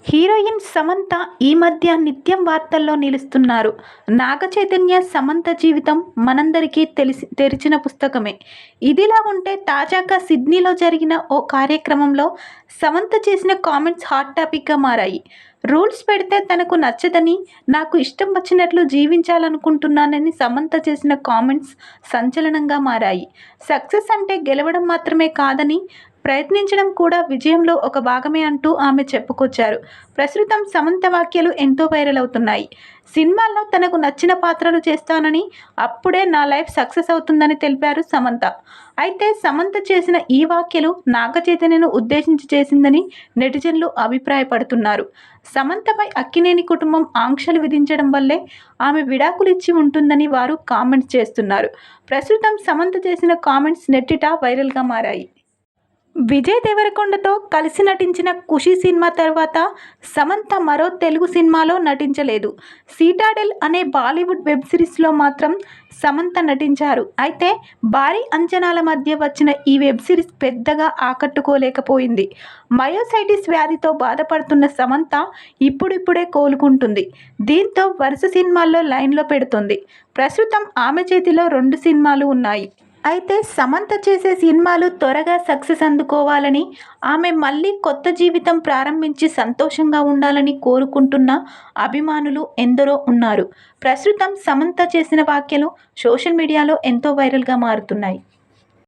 Heroine Samantha ఈ మధ్య నిత్యం వార్తల్లో నిలుస్తున్నారు. నాగ చైతన్య సమంత జీవితం మనందరికీ తెరిచిన పుస్తకమే. ఇదిలా ఉంటే తాజాగా సిడ్నీలో జరిగిన ఓ కార్యక్రమంలో సమంత చేసిన కామెంట్స్ హాట్ టాపిక్గా మారాయి. రూల్స్ పెడితే తనకు నచ్చదని, నాకు ఇష్టం వచ్చినట్లు జీవించాలనుకుంటున్నానని సమంత చేసిన కామెంట్స్ సంచలనంగా మారాయి. సక్సెస్ అంటే గెలవడం మాత్రమే కాదని, ప్రయత్నించడం కూడా విజయంలో ఒక భాగమే అంటూ ఆమె చెప్పుకొచ్చారు. ప్రస్తుతం సమంత వ్యాఖ్యలు ఎంతో వైరల్ అవుతున్నాయి. సినిమాల్లో తనకు నచ్చిన పాత్రలు చేస్తానని, అప్పుడే నా లైఫ్ సక్సెస్ అవుతుందని తెలిపారు సమంత. అయితే సమంత చేసిన ఈ వ్యాఖ్యలు నాగ చైతన్యను ఉద్దేశించి చేసిందని నెటిజన్లు అభిప్రాయపడుతున్నారు. సమంతపై అక్కినేని కుటుంబం ఆంక్షలు విధించడం వల్లే ఆమె విడాకులు ఇచ్చి ఉంటుందని వారు కామెంట్స్ చేస్తున్నారు. ప్రస్తుతం సమంత చేసిన కామెంట్స్ నెట్టిట వైరల్గా మారాయి. విజయ్ దేవరకొండతో కలిసి నటించిన 'ఖుషి' సినిమా తర్వాత సమంత మరో తెలుగు సినిమాలో నటించలేదు. 'సీటాడెల్' అనే బాలీవుడ్ వెబ్ సిరీస్లో మాత్రం సమంత నటించారు. అయితే భారీ అంచనాల మధ్య వచ్చిన ఈ వెబ్ సిరీస్ పెద్దగా ఆకట్టుకోలేకపోయింది. మయోసైటిస్ వ్యాధితో బాధపడుతున్న సమంత ఇప్పుడిప్పుడే కోలుకుంటుంది. దీంతో వరుస సినిమాల్లో లైన్లో పెడుతోంది. ప్రస్తుతం ఆమె చేతిలో 2 సినిమాలు ఉన్నాయి. అయితే సమంత చేసే సినిమాలు త్వరగా సక్సెస్ అందుకోవాలని, ఆమె మళ్ళీ కొత్త జీవితం ప్రారంభించి సంతోషంగా ఉండాలని కోరుకుంటున్న అభిమానులు ఎందరో ఉన్నారు. ప్రస్తుతం సమంత చేసిన వ్యాఖ్యలు సోషల్ మీడియాలో ఎంతో వైరల్గా మారుతున్నాయి.